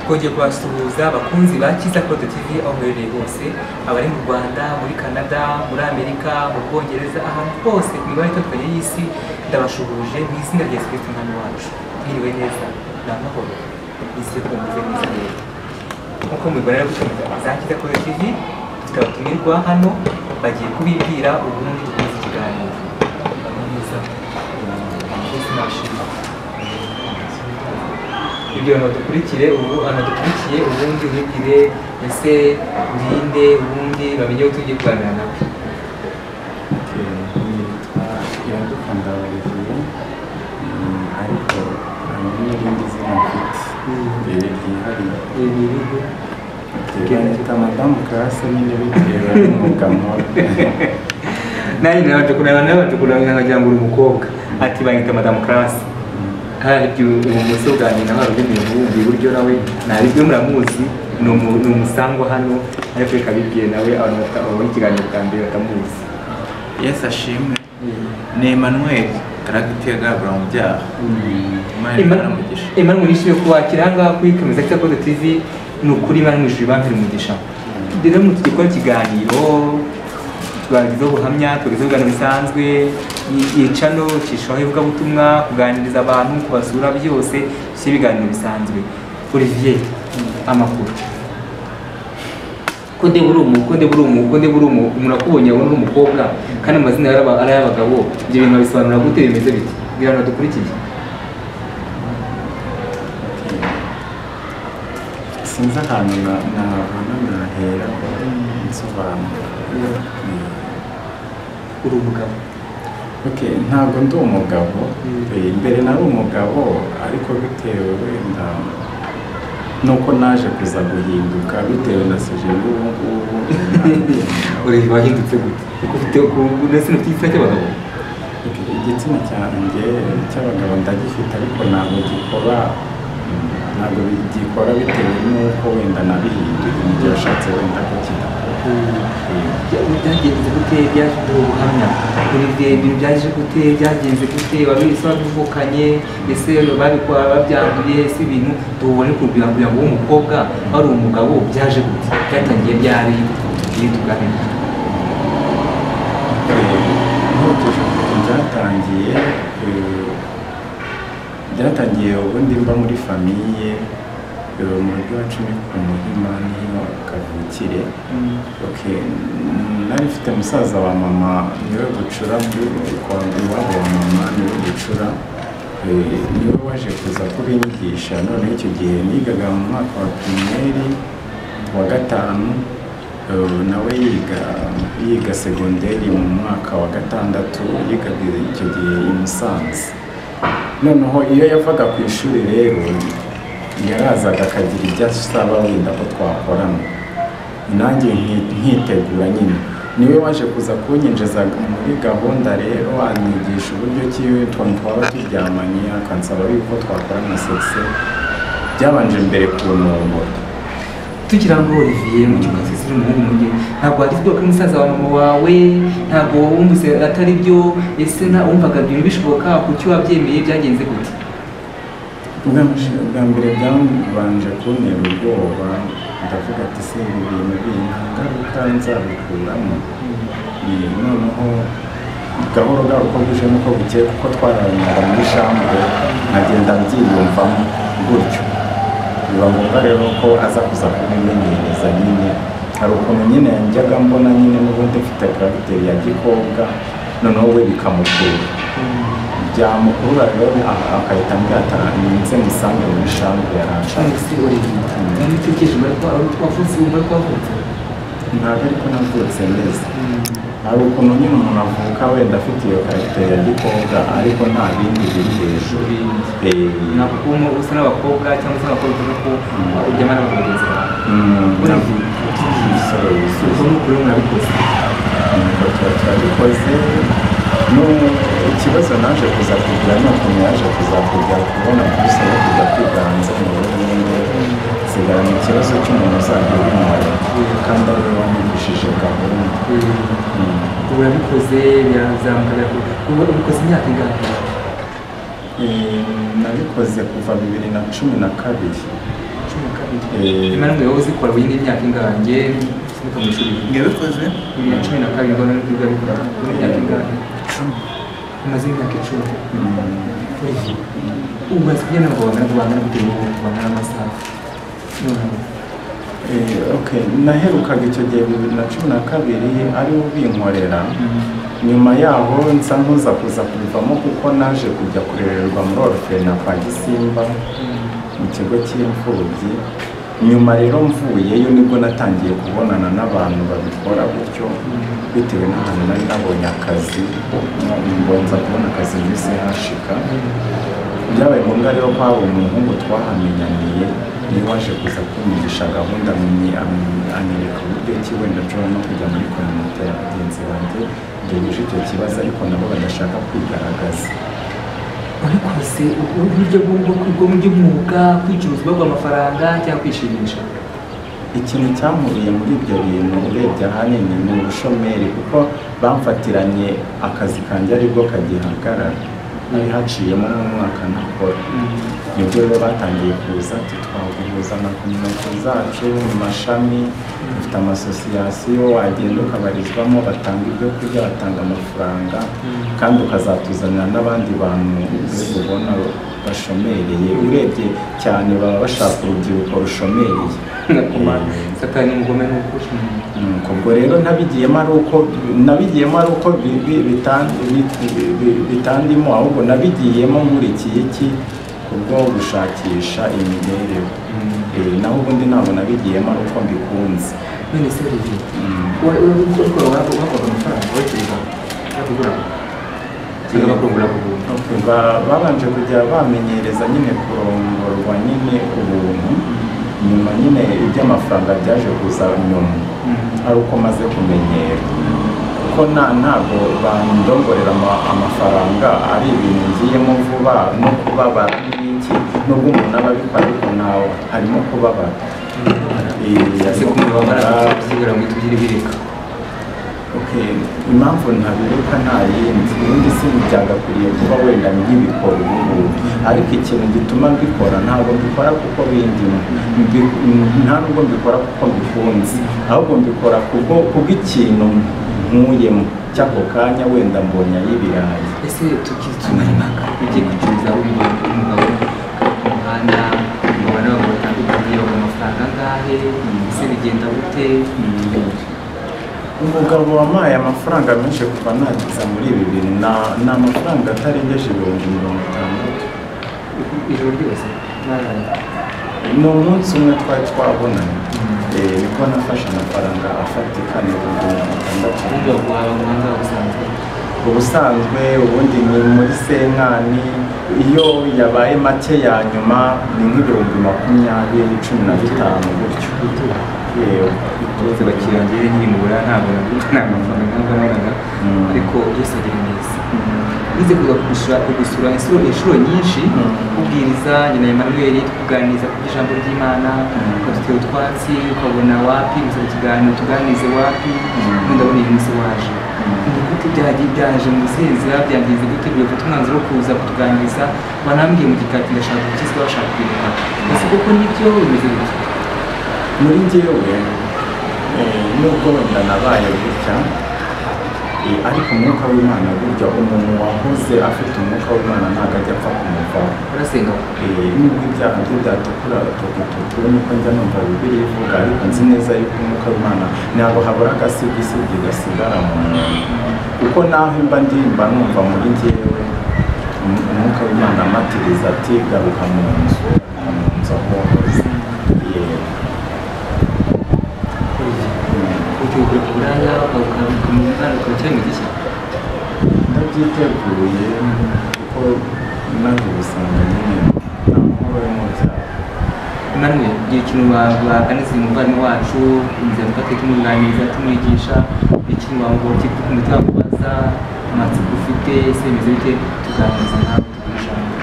twongeye kubasuhuza abakunzi ba Kiza Code TV aho muherereye hose, abari mu Rwanda, muri Canada, muri Amerika, mu Bwongereza, ahantu hose ku mibare itandukanye y'isi, ndabashuhuje mu izina rya Yesu Kristo umwami wacu. Mwiriwe neza, ni amahoro, nizeye ko mumeze neza rero. Nk'uko mubibona gukomeza za Kiza Code TV, dufite abatumirwa hano bagiye kubibwira ubundi dukomeza ikiganiro. Ibyo anadukurikiye ubundi wibwire ese urinde ubundi bamenye ko tugiye kuganira nawe. Iradukunda Olivier, ariko n'irindi zina mfite ryihariye nita Madamu Classe nyine bitewe n'umwuga nkora. Nanjye nabanje kunamenya nkagira ngo uri umukobwa, ati banyita Madamu Classe. Ibyo umunsi uganira nawe ubundi buryo nawe ntabwo muramuzi, ni umusangwa hano ariko reka bibwiye nawe abantu babona ikiganiro bwa mbere batamuzi. Yes ashimwe, ni Emmanuel Karagiti Gabra mu byaha. Emmanuel nishimiye kuwakira ahangaha kuri Kiza Code TV, ni ukuri bari mu ijuru bampera umugisha. Rero mu tugikora ikiganiro twagizeho ubuhamya, tugezeho ibiganiro bisanzwe, icano cishaho ivugabutumwa, kuganiriza abantu, kubasura, byose by'ibiganiro bisanzwe. Olivier, amakuru ko ndebura murakubonye uri umukobwa kandi amazina ari ay'abagabo, ibyo bintu bisobanura gute, bimeze bite? Bwira abantu dukurikiye. Sinzi ahantu nahera nsobanura. Uri umugabo? Ntabwo ndi umugabo, imbere nari umugabo ariko bitewe wenda nuko naje kuza guhinduka bitewe na sejeni ubu ngubu. Uri wahindutse gute? Ufite igitsina cy'abagabo? Igitsina cyanjye cy'abagabo ndagifite ariko ntabwo gikora bitewe n'uko wenda nabihinduye mu gihe washatse wenda ko kidakora. Byagenze gute? Byaje ubuhamya ibintu byaje gute? Byagenze gute? wabivukanye ese babyanduye? ese ibintu tubone kugira ngo ube umukobwa wari umugabo byaje gute? Byatangiye ryari? tuganira. Byatangiye ubundi mba muri famiye mu rugo iwacu ni ku Muhima niho kavukire. Nari mfite musaza wa mama niwe bucura, iwabo wa mama niwe bucura, niwe waje kuza kubinyigisha. Noneho icyo gihe nigaga mu mwaka wa pirimeri wa gatanu, nawe yiga segonderi mu mwaka wa gatandatu, yigaga icyo gihe i Musanze. Noneho iyo yavaga ku ishuri rero yarazaga akagira ibyo asaba wenda ko twakorana, nanjye nkitegura nyine. Niwe waje kuza kunyinjiza muri gahunda rero, anyigisha uburyo ki twaba turyamanye, akansaba yuko twakorana sexe. Byabanje mbere ku nongora. Tugira ngo Olivier mu cyumba cy'isiri umuhungu mu gihe ntabwo wari ubwo umusaza wa mama wawe, ntabwo wumvise atari byo, ese wumvaga ibintu bishoboka? Kuki wabyemeye? Byagenze gute? Bwa mbere byabanje kuntera ubwoba, ndavuga ati se ibi bintu nta ngaruka nzabikuramo. Noneho gahoro uko buje n'uko bukeye, kuko twararanaga muri shambure, nkagenda mbyiyumvamo gutyo. Biba ngombwa rero ko aza kuza kubimenyereza nyine. Hari ukuntu nyine njyaga mbona nyine n'ubundi mfite karagiteri ya gikobwa, noneho we bikamukurura. Byamukurura rero akahita ambwira ninze musange muri shambure yaranshaka. Ntabwo ariko navutse neza. Hari ukuntu nyine umuntu avuka wenda afite iyo karagiteri ya gikobwa ariko nta bindi biri hejuru. Ntabwo usa n'abakobwa cyangwa se abakobwa uvuga ko uryamana n'abagenzi bawe. N'ukuri murabikoze? Turabikoze. Ikibazo naje kuza kugira ni ukuntu yaje kuza kujya kubona buruse yo kujya kwiga hanze mu Burundi, sigarana ikibazo cy'umuntu uzajya ubimara kandi ari we wamwigishije gahunda. Urabikoze birazamuka, ubikoze imyaka ingahe? Nabikoze kuva 2012. Imana ngo yoze zikora buri imyaka ingange sinuka mu ishuri. Ngabikoze 2012 ngo nibwo bikora buri imyaka ingange. 10. Umaze imyaka 10. Umaze kugenda ngo bangana gute ngo bangana amasaha. Okay, naherukaga icyo gihe 2012 ari ubinkorera. Nyuma yaho nsa nkuza kuza kubivamo kuko naje kujya kurererwa muri Orphelin kwa Gisimba mu kigo cy'imfubyi. Nyuma rero mvuyeyo nibwo natangiye kubonana n'abantu babikora gutyo bitewe n'ahantu nari nabonye akazi, mbonza kubona akazi muri CHK. Byabaye ngombwa rero ko hari umuhungu twahamenyaniye niwe waje kuza kumwigisha gahunda anyereka uburyo ki wenda nshobora no kujya muri kominote ya bagenzi banjye duhuje icyo kibazo ariko nabo badashaka kwigaragaza. Ariko se uburyo bwo mu by'umwuga kwicuruzwa bw'amafaranga cyangwa kwishimisha? Ikintu cyamuriye muri ibyo bintu urebye ahanini ni ubushomeri kuko bamfatiranye akazi kanjye aribwo kagihagarara. Nari haciyemo n'umwaka ntakora. Nibwo rero batangiye kuza twaguhuza na kominote zacu mu mashami, dufite amasosiyasiyo wagenda ukabarizwamo, batanga ibyo kurya, batanga amafaranga kandi ukazatuzanira n'abandi bantu ubona bashomereye. Urebye cyane baba bashaka urubyiruko rushomereye. Satani umugome n'ukuri. Ubwo rero nabigiyemo ari uko bitandimo, ahubwo nabigiyemo nkurikiye iki kubwo gushakisha imibereho. Naho ubundi ntabwo nabigiyemo ari uko mbikunze. None se rero wakora amafaranga wakiriza bakugura cyangwa bakungura kubuntu? Babanje kujya bamenyereza nyine kurongorwa nyine ubuntu, nyuma nyine iby'amafaranga byaje kuza nyuma ari uko maze kumenyera ko ntabwo bandongorera amafaranga ari ibintu ngiyemo vuba no kubabara n'iki, nubwo umuntu aba abikora ariko nawe harimo kubabara. Ese kumubabara byibura ngo tugire bireka. Impamvu ntabireka nta yindi, ubundi si byagakwiriye kuba wenda nk'ibikora ubu, ariko ikintu gituma mbikora ntabwo mbikora kuko bindimo, nta nubwo mbikora kuko mbikunze, ahubwo mbikora kubw'ikintu nkuyemo cy'ako kanya wenda mbonye ay'ibirayi. Ese tukizumara impaka ugiye kucuruza umugabo ku muhanda umubare w'abantu batandukanye babona amafaranga angahe, ese bigenda gute? Umugabo wampaye amafaranga menshi kuva nagiza muri ibi bintu ni amafaranga atarengeje 50,000. Ijoro ryose? Ni umunsi umwe twari twabonanye. Niko nafashe amafaranga afatika ni 6,000. Ubusanzwe ubundi ni muri senkani, iyo yabaye make ya nyuma ni nk'ibihumbi 20-15 gutyo. Bose bakirangire nkiri mu buraya ntabwo nta mafaranga nabonaga, ariko byose agira neza. Nize kuza kugusura inshuro nyinshi, kubwiriza nyina Emmanuel tukuganiriza ku ijambo ry'Imana, ukadutera utwatsi ukabona wapi gusa ikiganiro tuganirize wapi, ndabona iyi munsi waje. Gute byaje mu gusezera byangize gute bifata umwanzuro wo kuza kutuganiriza, banambwiye mu gikati ndashaka gukizwa bashaka kwiruka. Ese koko nibyo bimeze gute? Muri njyewe nubwo wenda nabaye gutya, ariko umwuka w'Imana burya umuntu wahoze afite umwuka w'Imana ntabwo ajya apfa kumuvaho. Urasenga? Nubwo ibyaha bye byatukura tukutuku niko njya numva Bibiliya ivuga, ariko nzi neza yuko umwuka w'Imana ntabwo habura agasigisigi gasigara mu muntu, kuko naho mba ndimba numva muri njyewe umwuka w'Imana amatiriza ati garuka mu nzu aho wahoze. Uburaya ukamucyari mu gishya? Ndabyiteguye kuko naje gusanga nyine amahoro yo mu byaha. Emmanuel, igihe ikintu baganiza umuvandimwe wacu inzira twateye tumwunganiriza tumwigisha, ikintu wamubona kiri ku mutima kubaza amatsiko ufite, ese bimeze bite, tuganiriza nawe tuguha ijambo.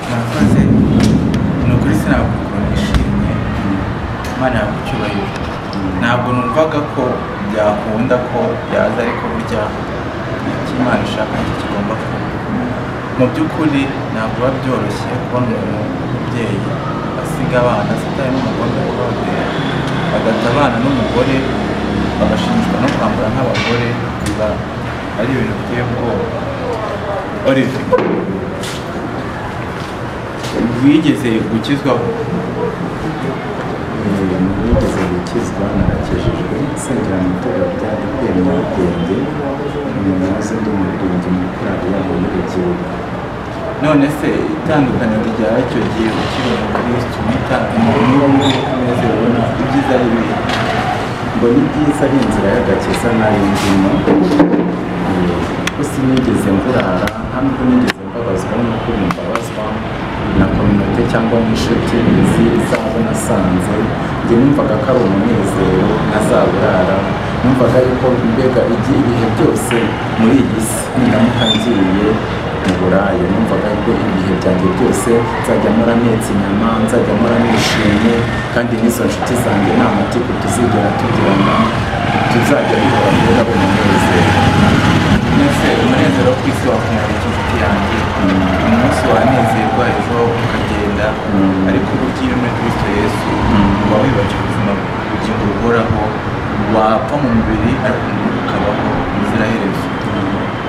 Murakoze, ni ukuri sinabukuru nishimye, Imana yagucyubahiro. Ntabwo numvaga ko byakunda ko yaza, ariko burya icyo Imana ishaka nicyo kigomba kuba. Mu by'ukuri ntabwo biba byoroshye kubona umuntu w'umubyeyi gusiga abana Satani n'umugome Claude agata abana n'umugore bagashinjwa no kwambura nk'abagore biba ari ibintu biteye ubwoba. Olivier wigeze gukizwaho? Nigeze gukizwa, narakijijwe nsengera mu itorero rya ADEPR Nyarugenge, nahoze ndi umuririmbyi muri korali yabo y'urubyiruko. None se itandukaniro rya icyo gihe ukiri umukristo niba muri kumeze ubona ibyiza ari ibihe? Ngo ni byiza ari inzira y'agakiza nari ndimo, ko sinigeze mburara, nta nubwo nigeze mbabazwa nk'uko mbabazwa na kominote cyangwa n'inshuti zabo nasanze. Njye numvaga ko ari umunezero ntazaburara, numvaga yuko mbega ibihe byose muri iyi si nindamuka ngiye mu Burayi, numvaga ko ibihe byanjye byose nzajya mpora ntetse inyama, nzajya mpora nishimye, kandi n'izo nshuti zanjye nta matiku tuzigera tugirana, tuzajya duhora mbega umunezero. Mbese umunezero wo ku isi wakumara iki nshuti yanjye? Umunsi wanezerwa ejo ukagenda, ariko uburyo iyo muri Kristo Yesu uba wibagiwe ubuzima bugingo buhoraho, wapfa mu mubiri ariko umubiri ukabaho ubuziraherezo.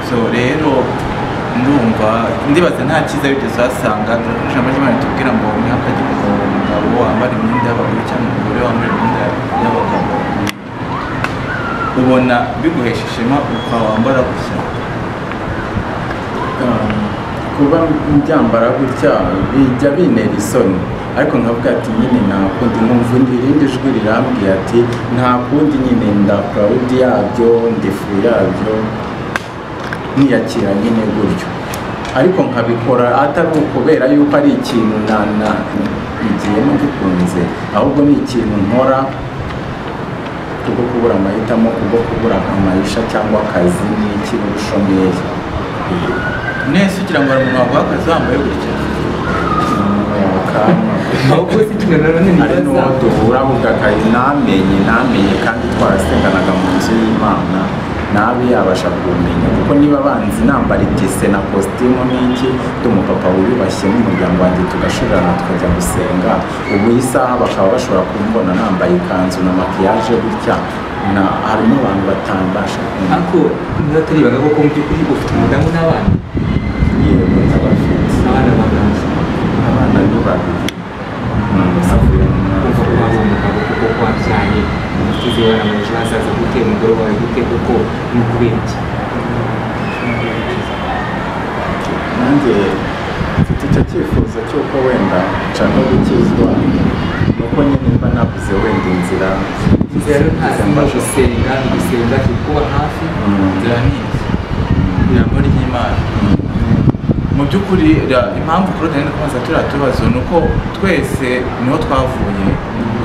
So rero ndumva ndibaza nta cyiza wigeze uhasanga. Ijambo ry'Imana ritubwira ngo ntihakagire umugabo wambara imyenda y'abagore cyangwa umugore wambara imyenda y'abagabo. Ubona biguhesha ishema uko wambara gusa? Kuba mbyambara gutya bijya bintera isoni, ariko nkavuga ati nyine nta kundi, numva irindi jwi rirambwiye ati nta kundi, nyine nda proud yabyo, ndi free yabyo, niyakira nyine gutyo. Ariko nkabikora atari ukubera yuko ari ikintu igiyemo gikunze, ahubwo ni ikintu nkora kubwo kubura amahitamo, kubwo kubura amayisha cyangwa akazi n'iki n'ubushomeri. Nese ugira ngo hari umuntu waguha akazi wambaye gutya? ahubwo si kimwe nanone ari n'uwo duhura bugakayi namenye kandi twarasenganaga mu nzu y'Imana, nabi yabasha kumenya, kuko niba banzi nambara itise na kositimu n'iki, ndi umupapa wiyubashye n'umuryango wanjye tugashorana tukajya gusenga, ubu isaha bakaba bashobora kumbona nambaye ikanzu na makiyaje gutya, harimo abantu batambasha kumenya. Ako niba atari ibanga koko mu by'ukuri ufite umudamu n'abana? Yego ndabafite. Abana bangahe? Abana ni babiri. Usavuye kumva ko waba umugabo kuko wabyaye, ufite abana mu ejo hazaza gute, umugore wawe gute, kuko ni ukubera iki? Nanjye mfite icyo cyifuzo cy'uko wenda nshaka gukizwa, nuko nyine mba nabuze wenda inzira. Rero ntasimba gusenga, ni gusenga kuba hafi, inzira ni ijambo ry'Imana. Mu by'ukuri impamvu Claude nari kubaza turiya tubazo ni uko twese niho twavuye,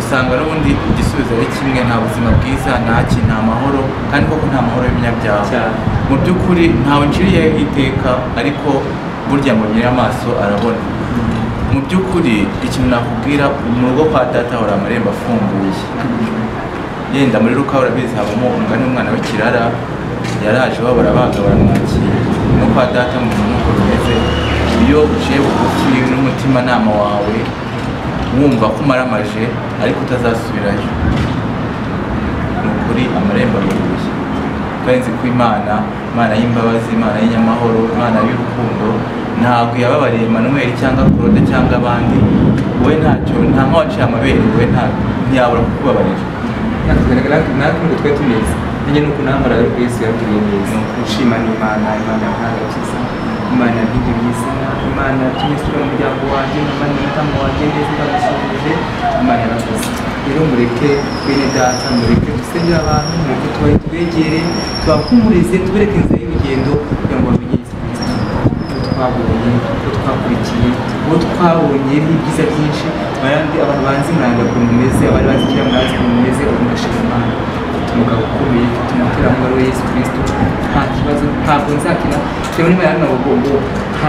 usanga n'ubundi igisubizo ari kimwe, nta buzima bwiza, nta mahoro, kandi koko nta mahoro y'umunyabyaha. Mu by'ukuri ntawe nciriyeho iteka, ariko burya ngo nyiri amaso arabona. Mu by'ukuri ikintu nakubwira, mu rugo kwa data hora amarembo afunguye. Yenda muri Luka urabizi habamo umugani w'umwana w'ikirara, yaraje barabaga baramwakira. No kwa data mu nuko bimeze, iyo uciye bugufi n'umutimanama wawe wumva ko umaramaje ariko utazasubirayo, ni ukuri amarembo aruguye. Twarenze ko Imana y'imbabazi, Imana y'inyamahoro, Imana y'urukundo, ntabwo yababariye Emmanuel cyangwa Claude cyangwa abandi. Wowe ntacyo, nta nk'uwaciye amabere, wowe ntiyabura kukubabarira. Bigaragara natwe ngo twe tumeze nanjye nuko nambara ariko Yesu yabwiye neza, nshima n'Imana, Imana yampaye Imana yagize byiza, Imana yatumye nsura mu muryango wanjye, Imana y'umutima wanjye neza ndamushubije, Imana yarakoze. Rero mureke bene data, mureke dusengere abantu, mureke twegere, tubahumurize, tubereke inzira y'urugendo kugira ngo bamenye uko twabonye, uko twakurikiye, uko twabonye ibyiza byinshi. Abandi abantu banzi Imana ukuntu mumeze, abari bazi kera mwazi ukuntu mumeze, ndashima Imana. Umugabo ukomeye, ufite umuterankunga wa Yesu Kristo, nta kibazo, ntabwo nzakina cyangwa niba yana ubwongo, nta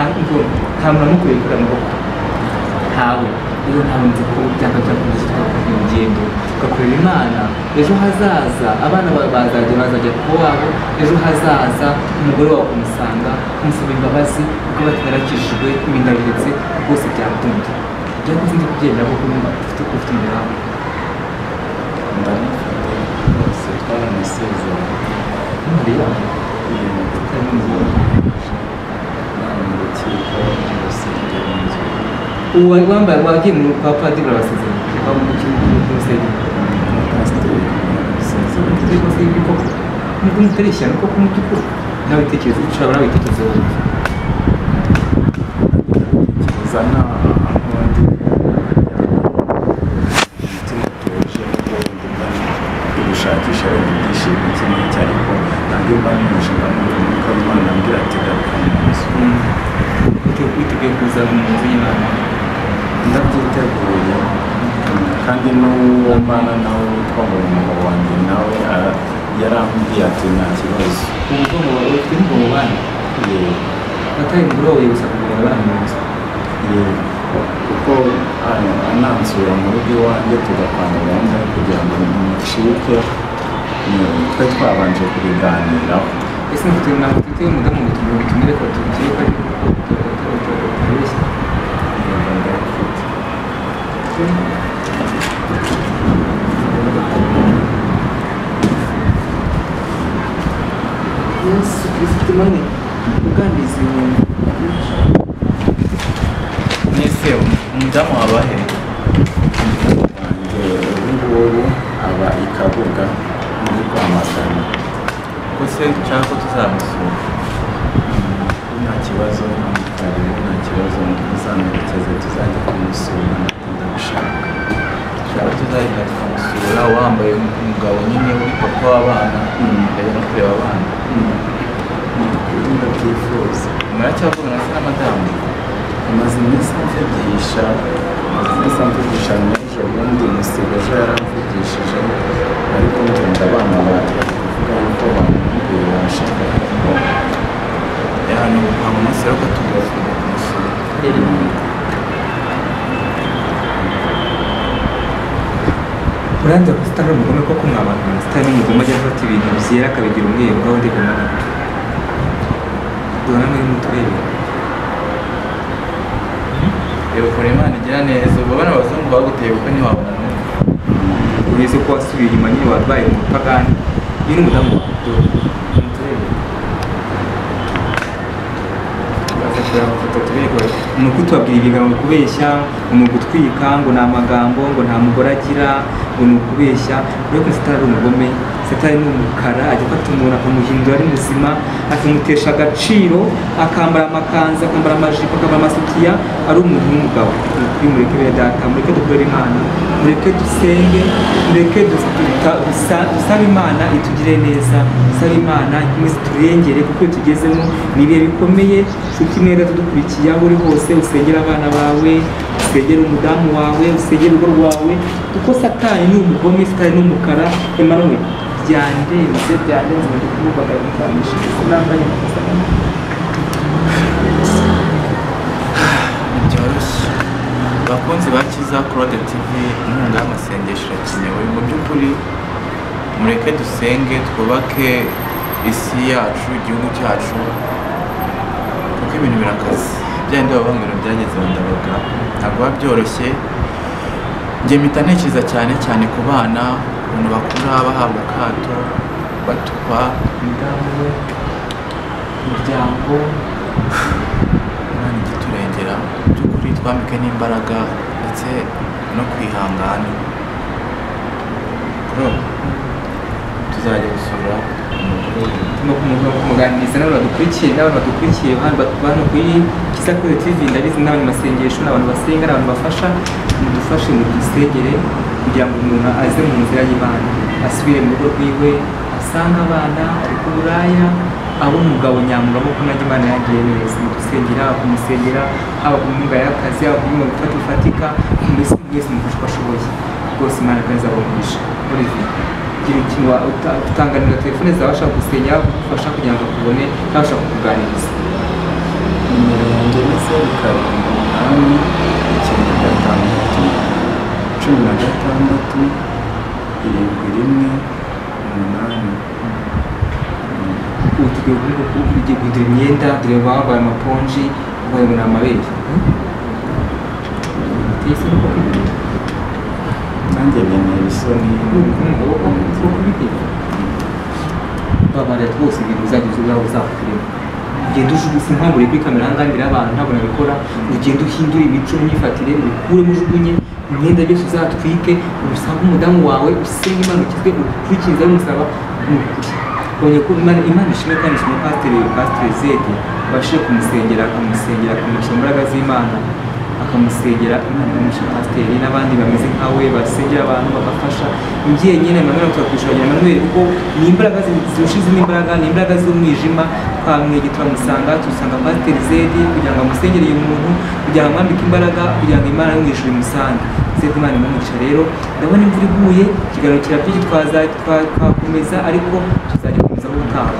muntu amukwiye gukora amaboko, ntawe. Rero ntabwo nzi ko byanga byakomeza twakora urugendo tugakorera Imana. Ejo hazaza abana bazajya kuba wabo, ejo hazaza umugore wawe kumusanga, kumusaba imbabazi kuko batarakishijwe ibintu biretse rwose byakunda. byakunze nzi kubyemera kuko ufite umudamu ndamufite rwose twaramusezeranye Mariya mu rukiko mu rusengero inzu ubu wambaye wagiye mu kwa padiri urabasezeranye waba mu rusengero pasiteri usezeranye ariko se ibi koko nubwo mutarishya no koko mu by'ukuri nawe itekereza ushobora nawe itekereza kizana aho ndi umutima utuje n'ubwo gushakisha wenda ibyishimo iki n'iki ariko ntabwo mba n'umushinga n'uko Imana ambwira ati garuka mu nzu witeguye kuza mu nzu y'Imana ndabyiteguye kandi n'uwo mbana nawe witwa ngo umugabo wanjye nawe yarambwiye ati nta kibazo ubwo mu bari ufite ngo mu bana atari mu roho gusa kugira abana mu nzu kuko anansura mu rugo iwanjye tugapanga gahunda yo kugira ngo mucike twe twabanje kubiganiraho ese mufite umudamu ngo tumire ko tugiye ko ari kubeshya Yesu Kristo mane uganiriza ibintu mwese umudamu wabahe wanjye ubu ngubu aba i Kabuga muri Rwamagana ko se nshaka ko tuzamusura nta kibazo karibu nta kibazo tuzamerekeze tuzajya kumusura ndabishaka nshaka tuzagenda tukamusura wambaye umugabo nyine uri papa w'abana ajya no kureba abana ndabyifuza muracyavugana se na madamu amaze iminsi amvugisha n'ejo bundi musigaje yaramvugishije ariko ngenda abana bari kuvuga yuko bamubwiye bashaka ko hano kwa mama se rero tugasura kumusura uranza ko sitari umugome koko mwabana sitari n'umugome ajya afata ibintu byera akabigira umweru ngaho ndi kumana dore muri muturebe reba kure Imana igira neza ubu abana abazungu baguteye ubukwe ntiwabona n'umwe urize ko wasubiye inyuma nyine warwaye mu pagani iyo ni umudamu wawe muturebe bazakureba amafoto turebe ni ukutubabwira ibigambo kubeshya ni ugutwika ngo ni amagambo ngo nta mugore agira ngo ni ukubeshya rero ko sitari ari umugome sitari ni umukara ajya afata umuntu akamuhindura ari muzima akamutesha agaciro akambara amakanzu akambara amajipo akambara amasutiya ari umuntu w'umugabo ni ukuri mureke bene data mureke dukorere Imana mureke dusenge mureke dusabe Imana itugire neza dusabe Imana ikomeze turengere kuko iyo tugezemo ni ibihe bikomeye nshuti mwere tudukurikiye aho uri hose usengera abana bawe usengera umudamu wawe usengera urugo rwawe kuko satani ni umugome satani ni umukara Emmanuel byandenze ndi kumubagara mutangishije nambaye amakosa byoroshye bakunzi bakiza Claude TV inkunga y'amasengesho irakenewe mu by'ukuri mureke dusenge twubake isi yacu igihugu cyacu kuko ibintu birakaze byandi babangana byageze ndabaga ntabwo biba byoroshye njye mpita ntekereza cyane cyane ku bana ukuntu bakura bahabwa akato batukwa umudamu we umuryango Imana ijya iturengera by'ukuri twambike n'imbaraga ndetse no kwihangana tuzajya gusura turimo kumuganiriza n'abantu badukurikiye hano kuri Kiza Claude TV ndabizi n'abandi masengesho n'abantu basenga n'abantu bafasha mudufashe mudusengere kugira ngo umuntu aze mu nzira y'Imana asubire mu rugo rwiwe asanga abana ari ku buraya abo umugabo nyamugabo ko nanjye Imana yagiye neza mudusengera kumusengera haba ku mwuga y'akazi haba ku mwuga gufata ufatika mbese mwese mufashe uko ashoboye rwose Imana ikaza abumugisha Olivier gira ikintu utanganira telefone zawe ashaka gusenya kugufasha kugira ngo akubone abasha kukuganiriza nimero yanjye ni 0786 ubu tugiye guhindura imyenda dore wambaye amaponji ubaye ngo ni amabere tese isoni babarira rwose ibintu uzagize ubwawe uzakuremo ugenda ujugunya impamvu kuri kamera ahangaha imbere y'abantu ntabwo nabikora ugenda uhindura imico n'imyifatire ubikuremo ujugunye imyenda byose uzatwike usange umudamu wawe usenge Imana ukizwe ukurikiza umusaba ni ukuri ubonye ko Imana ishimwe kandi ishimwe Pasiteri Zedi abashije kumusengera akamushyira imbaraga z'Imana akamusengera Imana imumisha Pasiteri n'abandi bameze nkawe basengera abantu bagafasha imbyeyi nyine Emmanuel turakwishuranya Emmanuel kuko ni imbaraga zirusha izindi imbaraga ni imbaraga z'umwijima twamwege turamusanga tusanga Pasiteri Zedi kugira ngo amusengere uyu muntu kugira ngo amwambike imbaraga kugira ngo Imana y'umwijuru imusange Zedi Imana imumisha rero ndabona imvura iguye ikiganiro kirabyo twakomeza ariko tuzajya komeza ubutaha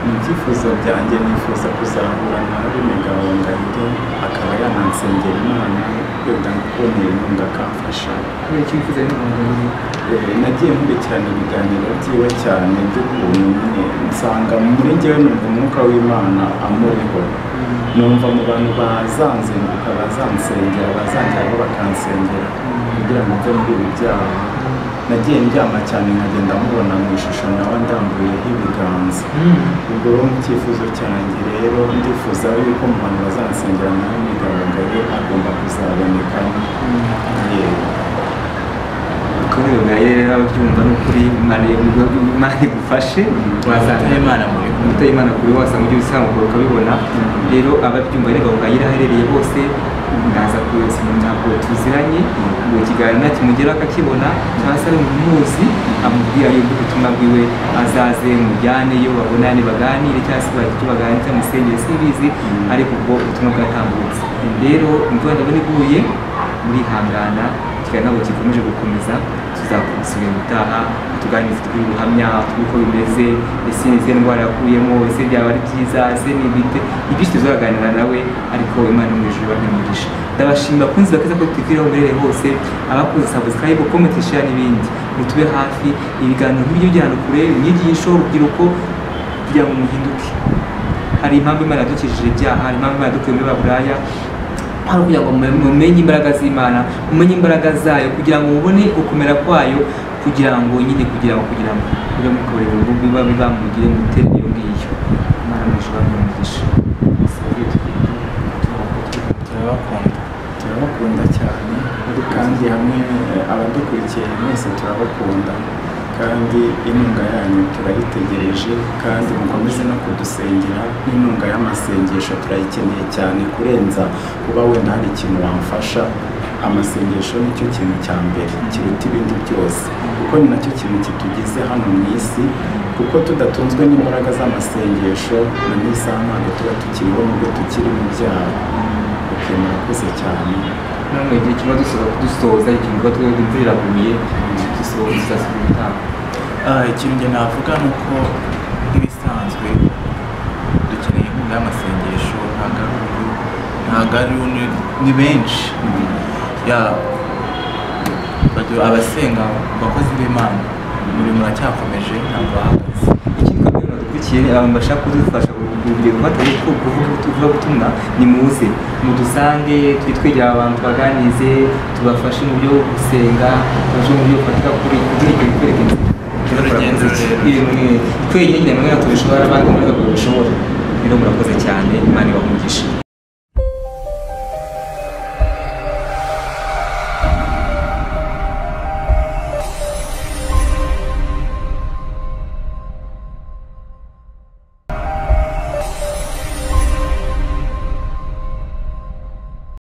ibyifuzo byanjye nifuza kuzahura na Aline Gahongayire akaba yanansengera Imana wenda kubonera inkunga akamfasha. kubera icyo wifuza Nagiye nkurikirana ibiganiro byiwe cyane by'ukuntu nyine nsanga muri njyewe numva umwuka w'Imana amuriho, numva mu bantu bazanzenguka bazansengera bazanjyaho bakansengera kugira ngo mve muri ibi byaha. Nagiye ndyama cyane nkagenda mubona mu ishusho nawe ndambuyeho ibiganza. Ubwo rero mu cyifuzo cyanjye rero ndifuza yuko mu bantu bazansengera nawe Gahongayire agomba kuzabonekamo. Ukomeye Gahongayire rero ababyumva n'ukuri Imana igufashe wazataye Imana muri umutaye Imana kuri wose mu gihe usanzwe ukabibona. Rero ababyumva rero Gahongayire aherereye hose ndaza kuyose ntabwo tuziranye ngo ikiganiro nakimugera akakibona cyangwa se ari umuzi amubwira yuko ubutumwa bwiwe azaze mujyaneyo babonane baganire cyangwa se bagire icyo baganira cyangwa musengere simbizi ariko ubwo ubutumwa bwatambutse. Rero imvura ndabona iguye murihangana ikiganiro ntabwo gikomeje gukomeza tuzakusubira ubutaha tuganiriza turi ubuhamya uko bimeze ese izihe ndwara yakuyemo ese byaba ari byiza ese ni ibite ibyinshi tuzaganira nawe ariko Imana mu ijuru babimugisha. Ndabashimira kunzi bakiza ko TV aho mbereye hose abakoze subscribe comment share n'ibindi mutube hafi ibiganiro nk'ibyo by'ahantu kure inyigisho urubyiruko kugira ngo muhinduke. Hari impamvu Imana yadukijije ibyaha, hari impamvu Imana yadukuye muri Baburaya hari kugira ngo mumenye imbaraga z'Imana mumenye imbaraga zayo kugira ngo mubone gukomera kwayo kugira ngo nyine kugira ngo mukore biba bibamugire mutere iyo ngiyo. Imana mwishobora kumugisha. Turabakunda cyane kandi hamwe abadukurikiye mwese turabakunda kandi inkunga yanyu turayitegereje kandi mukomeze no kudusengera. N'inkunga y'amasengesho turayikeneye cyane kurenza kuba wenda hari ikintu wamfasha. Amasengesho nicyo kintu cya mbere kiruta ibindi byose kuko ni nacyo kintu kitugize hano mu isi, kuko tudatunzwe n'imbaraga z'amasengesho na n'isaha ntabwo tuba tukiriho nubwo tukiri mu byaha. Murakoze cyane. Namwe igihe kiba dusoza ikintu tuba twebwe imvura iraguye dusoza tuzasubira ubutaha. Ikintu njye navuga ni uko nk'ibisanzwe dukeneye inkunga y'amasengesho ntabwo ari ni benshi abasenga abakozi b'Imana umurimo uracyakomeje ntabwo bahagaze. Ikindi kandi dukurikiye abantu bashaka kudufasha kuvuga ubutumwa ni muze mudusange tujye twegera abantu tubaganize tubafashe mu byo gusenga tubafashe mu byo gufatika kuri kwereka twenyine nyine mwe tubishobora abandi muri babishobora. Rero murakoze cyane Imana ibahe umugisha.